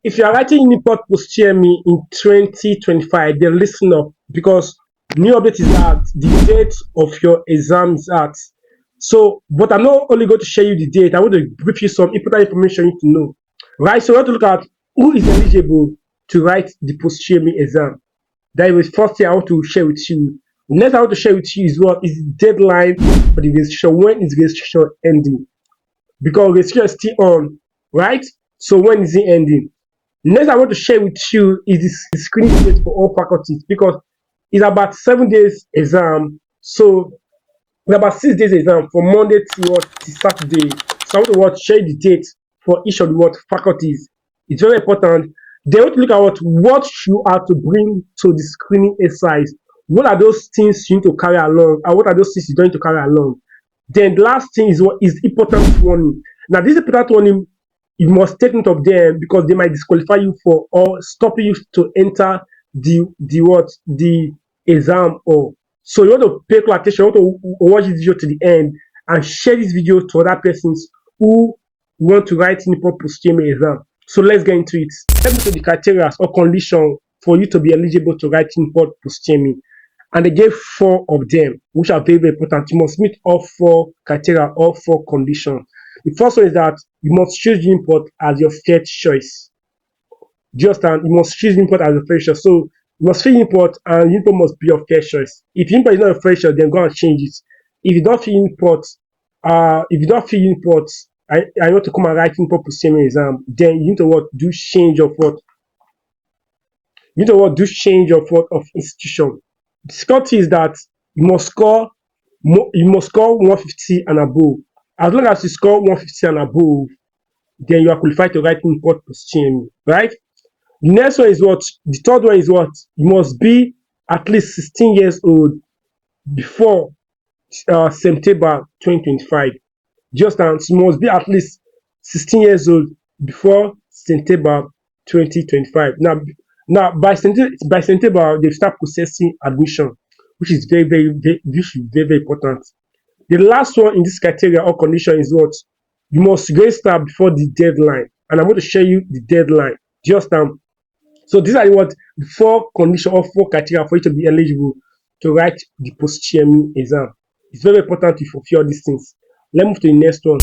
If you are writing UNIPORT Post-UTME in 2025, then listen up, because new update is that the date of your exam is out. So, but I'm not only going to share you the date, I want to brief you some important information you need to know. Right, so we want to look at who is eligible to write the post-UTME exam. That is the first thing I want to share with you. Next, I want to share with you is what is the deadline for the registration. When is registration ending? Because registration is still on, right? So when is it ending? Next, I want to share with you is the screening date for all faculties, because it's about 7 days exam. So it's about 6 days exam from Monday to Saturday. So I want to share the date for each of the faculties. It's very important. They want to look at what you are to bring to the screening exercise. What are those things you need to carry along, and what are those things you don't need to carry along? Then the last thing is what is important warning. Now, this important warning, you must take note of them, because they might disqualify you for or stop you to enter the exam. Or so you want to pay close attention. You want to watch this video to the end and share this video to other persons who want to write UNIPORT Post-UTME exam. So let's get into it. Let me to the criteria or condition for you to be eligible to write UNIPORT Post-UTME. And they gave 4 of them, which are very, very important. You must meet all 4 criteria, all 4 conditions. The first one is that you must choose UNIPORT as your first choice. Just and you must choose UNIPORT as your first choice. So you must fill UNIPORT, and UNIPORT must be your first choice. If UNIPORT is not your first choice, then go and change it. If you don't fill UNIPORT, I want to come and write UNIPORT Post-UTME exam, then you need to do change of what? You need to do change of institution. The difficulty is that you must score 150 and above. As long as you score 150 and above, then you are qualified to write UNIPORT Post-UTME, right? The next one is what? The third one is what? You must be at least 16 years old before September 2025. Just and you must be at least 16 years old before September 2025. Now by September they start processing admission, which is very important. The last one in this criteria or condition is what? You must register before the deadline, and I'm going to show you the deadline. Just so these are what the 4 conditions or 4 criteria for you to be eligible to write the post-UTME exam. It's very important to fulfill these things. Let's move to the next one.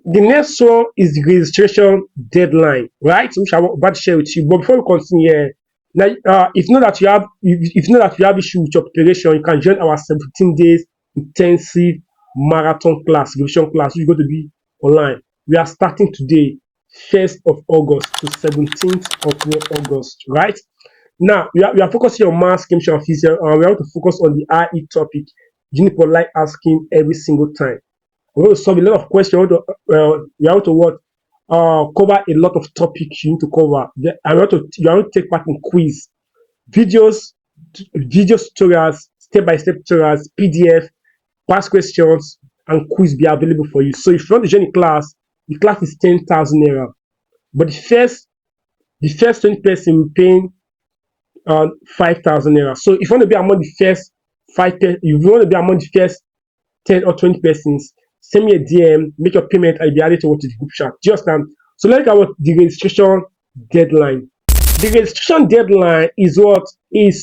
The next one is the registration deadline, right? Which I'm about to share with you. But before we continue here, now, if you know that you have issue with your preparation, you can join our 17 days intensive marathon class, revision class, which is going to be online. We are starting today, 1st of August to 17th of August, right? Now, we are focusing on maths, chemistry, and physics, and we want to focus on the IE topic. UNIPORT like asking every single time. We want to solve a lot of questions. We want to cover a lot of topics you need to cover. You want to take part in quiz, videos, tutorials, step-by-step tutorials, PDF, past questions, and quiz be available for you. So if you want to join the class is 10,000 naira. But the first 20 person will pay 5,000 naira. So if you want to be among the first 10 or 20 persons, send me a DM, make your payment, I'll be added to the group chat. Just so let's look at the registration deadline. The registration deadline is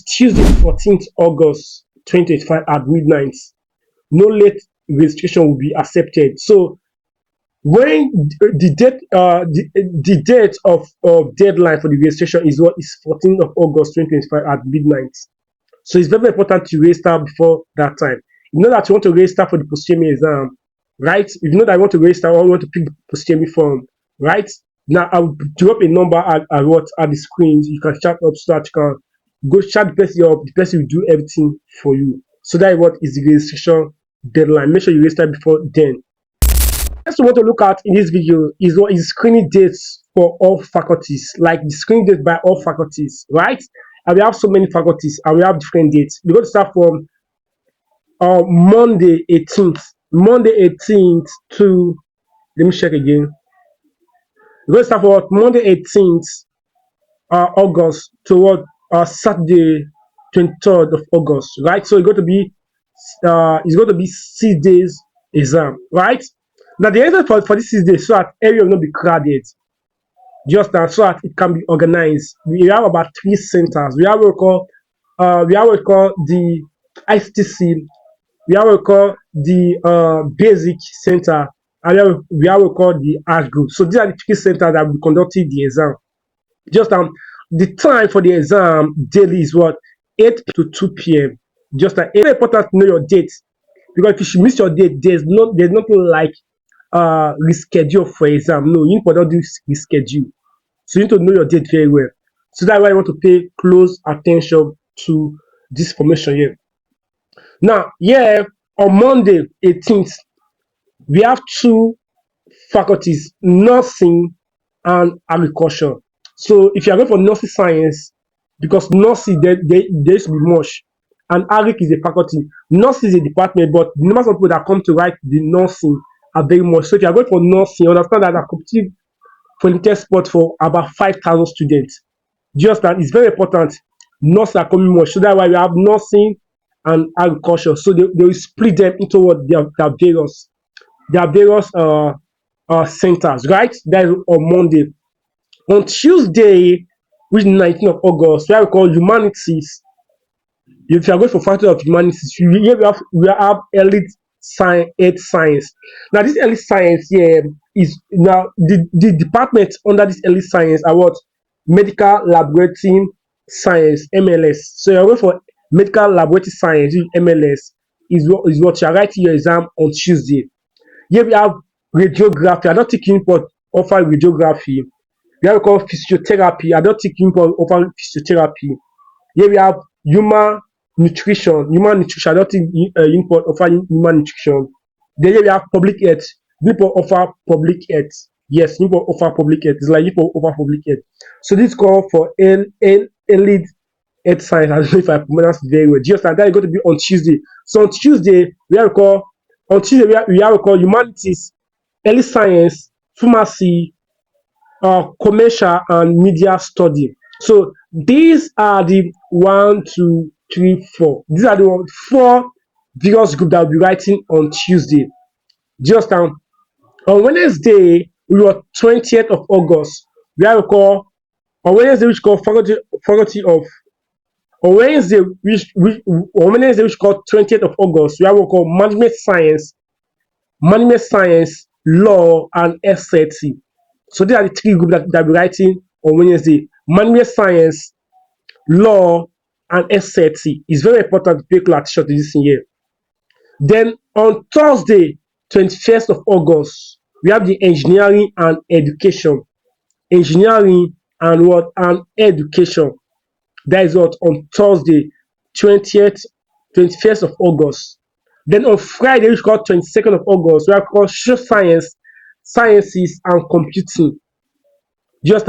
Tuesday, 14th August 2025 at midnight. No late registration will be accepted. So when the date of deadline for the registration is 14th of August 2025 at midnight. So it's very important to register before that time. You know that you want to register for the post-UTME exam, right? If you know that you want to register or you want to pick the post-UTME form, right? Now I'll drop a number at the screen. You can chat up so that you can go chat the person up. The person will do everything for you. So that is the registration deadline. Make sure you register before then. Next, we want to look at in this video is what is screening dates for all faculties, like the screening dates by all faculties, right? And we have so many faculties and we have different dates. We're going to start from Monday 18th. Monday 18th to, let me check again. We're going to start from Monday 18th August to Saturday 23rd of August, right? So it's going to be 6 days exam, right? Now the reason for this 6 days so that area will not be crowded. just so that it can be organized. We have about 3 centers. We have what we call the ICTC, we have what we call the basic center, and we have what we call the art group. So these are the 3 centers that will be conducting the exam. Just the time for the exam daily is what, 8 p.m. to 2 p.m. Just it's very important to know your date, because if you miss your date, there's nothing like reschedule for exam. No, you need to not do reschedule. So you need to know your date very well. So that's why you want to pay close attention to this information here. Now, yeah, on Monday 18th, we have two faculties, nursing and agriculture. So if you are going for nursing science, because nursing there used to be much, and agric is a faculty. Nursing is a department, but the numbers of people that come to write the nursing are very much. So if you are going for nursing, you understand that a competitive for limited spot for about 5,000 students. Just that it's very important. Nurses are coming much. So that's why we have nursing and agriculture. So they will split them into what their various centers, right? That is on Monday. On Tuesday, which is 19th of August, we have called humanities. If you are going for faculty of humanities, we have elite science, earth science. Now this elite science here is now the department under this elite science are what, medical laboratory science, MLS. So you're going for medical laboratory science, MLS is what you are writing your exam on Tuesday. Here we have radiography. I don't think UNIPORT offer radiography. We have called physiotherapy. I don't think UNIPORT offer physiotherapy. Here we have human nutrition. Human nutrition. I don't think UNIPORT offer human nutrition. Then here we have public health. UNIPORT offer public health. Yes, UNIPORT offer public health. It's like UNIPORT offer public health. So this call for elite health science. I don't know if I pronounce it very well. Just like that is going to be on Tuesday. So on Tuesday we have call humanities, early science, pharmacy, commercial and media study. So these are the 1, 2, 3, 4. These are the 4 various groups that will be writing on Tuesday. Just on Wednesday, we were 20th of August. We have a call on Wednesday, which called faculty of on Wednesday, which called 20th of August. We have a call management science, law, and SAT. So these are the 3 groups that will be writing on Wednesday. Management science, law, and SAT. It's very important to pay close attention to this year. Then on Thursday, 21st of August, we have the engineering and education. Engineering and what? And education. That is what on Thursday, 20th, 21st of August. Then on Friday, which is called 22nd of August, we have called social science, sciences, and computing. Just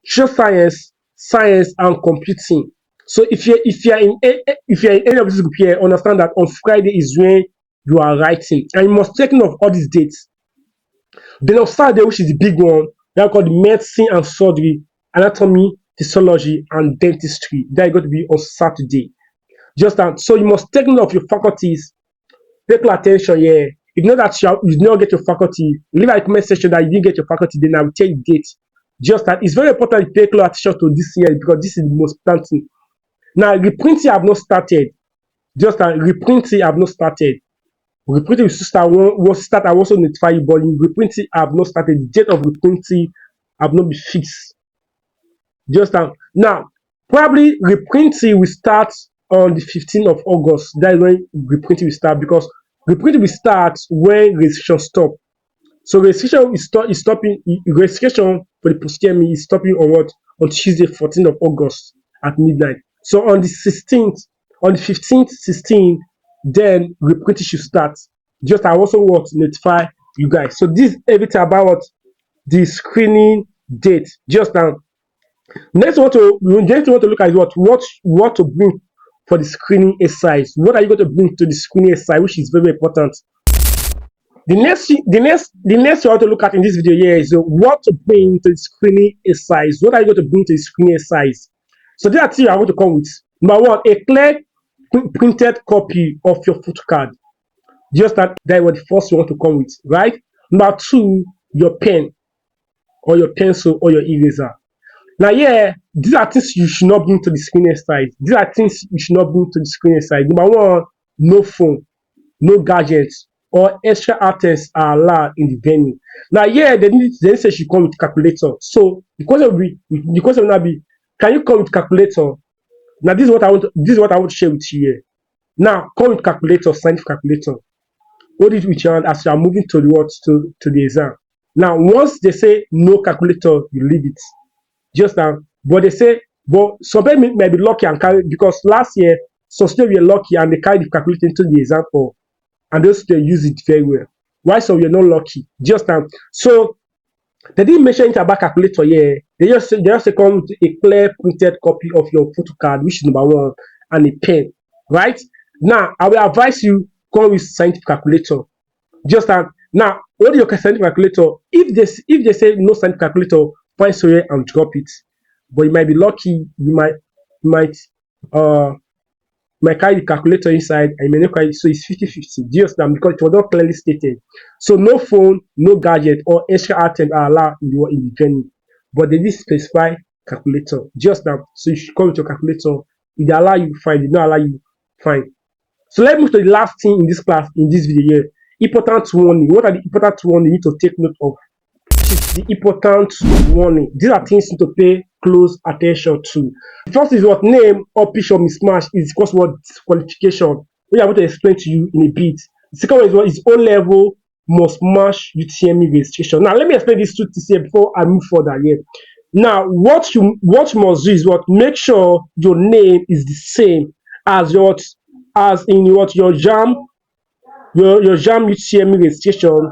social science, and computing. So if you're in any of this group here, understand that on Friday is when you are writing, and you must take note of all these dates. Then on Saturday, which is the big one, we have called medicine and surgery, anatomy, physiology, and dentistry. That is going to be on Saturday. Just so you must take note of your faculties. Pay close attention here. If you know that you did not get your faculty, leave a comment section that you didn't get your faculty, then I will tell you the date. Just that it's very important to pay close attention to this year, because this is the most important thing. Now, reprinting have not started. Just that reprinting have not started. Reprinting will start. I also notify you, but reprinting have not started. The date of reprinting have not been fixed. Just now, probably reprinting will start on the 15th of August. That is when reprinting will start, because reprinting will start when registration stop. So registration is stopping. Registration for the post-UTME is stopping on what? On Tuesday, 14th of August at midnight. So on the 16th, on the 15th, 16th, then reprinting should start. Just I also want to notify you guys. So this is everything about the screening date. Just next one to look at is what to bring for the screening exercise. What are you going to bring to the screening exercise, which is very important. The next you want to look at in this video here is what to bring to the screening exercise. What are you going to bring to the screening exercise? So there are 3 I want to come with. Number 1, a clear printed copy of your photo card. Just that was the first you want to come with, right? Number 2, your pen. or your pencil or your eraser. Now, yeah, these are things you should not bring to the screen exercise. These are things you should not bring to the screen exercise. Number one, no phone, no gadgets, or extra items are allowed in the venue. Now, yeah, they say she come with calculator. So the question will not be, can you come with calculator? Now, this is what I want to share with you here. Now, come with calculator, scientific calculator. Hold it with your hand as you are moving to the what to the exam. Now, once they say no calculator, you leave it. Just now, but they say, but some people might be lucky and carry, because last year some students were lucky and they carried the calculator into the exam hall and those students use it very well. Why some were not lucky? Just now, so they didn't mention it about calculator here. They just come with a clear printed copy of your photo card, which is number one, and a pen. Right now, I will advise you come with scientific calculator. Just now, hold your scientific calculator. If they say no scientific calculator, find somewhere and drop it. But you might be lucky. You uh might carry the calculator inside and you may not carry it. So it's 50-50. Just because it was not clearly stated. So no phone, no gadget or extra items are allowed in the venue. But they did specify calculator. Just now. So you should come with your calculator. If they allow you, fine. If they don't allow you, fine. So let's move to the last thing in this class, in this video here. Important warning. What are the important warning you need to take note of? The important warning. These are things you need to pay close attention to. The first is what name or picture mismatch is because what disqualification, which I'm going to explain to you in a bit. The second one is what is O level must match UTME registration. Now let me explain these two things here before I move further here. Now what you must do is what make sure your name is the same as your JAM UTME registration,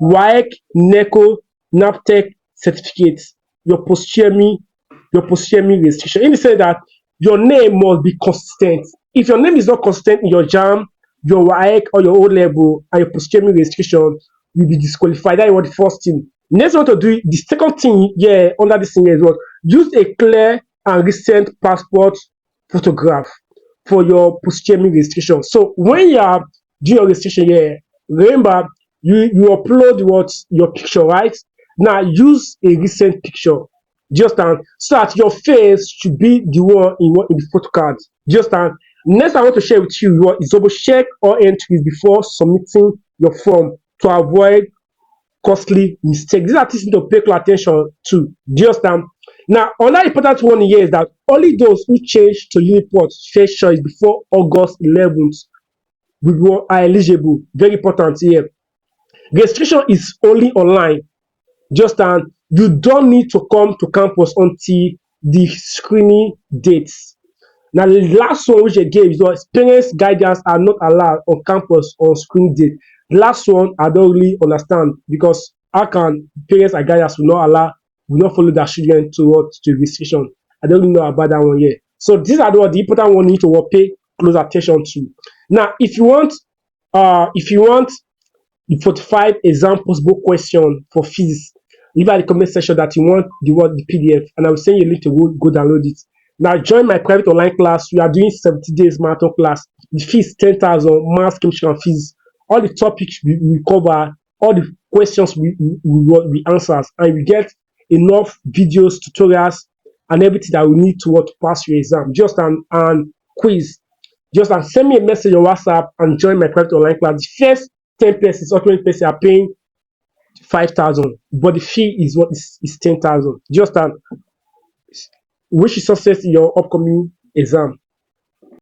WAEC, NECO, NAPTEC certificates, your post-UTME registration. In the sense that your name must be consistent. If your name is not consistent in your JAM, your WAEC, or your O level, and your post-UTME registration, you'll be disqualified. That is what the first thing. Next, what to do, the second thing here under this thing is what use a clear and recent passport photograph for your post-UTME registration. So when you are doing your registration here, remember you upload your picture, right? Now use a recent picture, just so that your face should be the one in the photo card. Just next, I want to share with you what is double check all entries before submitting your form to avoid costly mistakes. These are things to pay close attention to. Just now, another important one here is that only those who change to UNIPORT first choice before August 11th are eligible. Very important here. Registration is only online. Just you don't need to come to campus until the screening dates. Now the last one which they gave is what parents guidance are not allowed on campus on screening date. The last one I don't really understand, because how can parents and guidance will not follow their children towards the registration? I don't really know about that one yet. So these are the important one you need to pay close attention to. Now if you want the 45 exam possible question for fees, leave at the comment section that you want the PDF, and I will send you a link to go download it. Now join my private online class. We are doing 70 days marathon class. The fees 10,000, maths, chemistry, and physics. All the topics we cover, all the questions we answer, and we get enough videos, tutorials, and everything that we need to pass your exam. Just and quiz. Just send me a message on WhatsApp and join my private online class. The first 10 persons or 20 persons are paying 5,000, but the fee is 10,000. Just wish you success in your upcoming exam.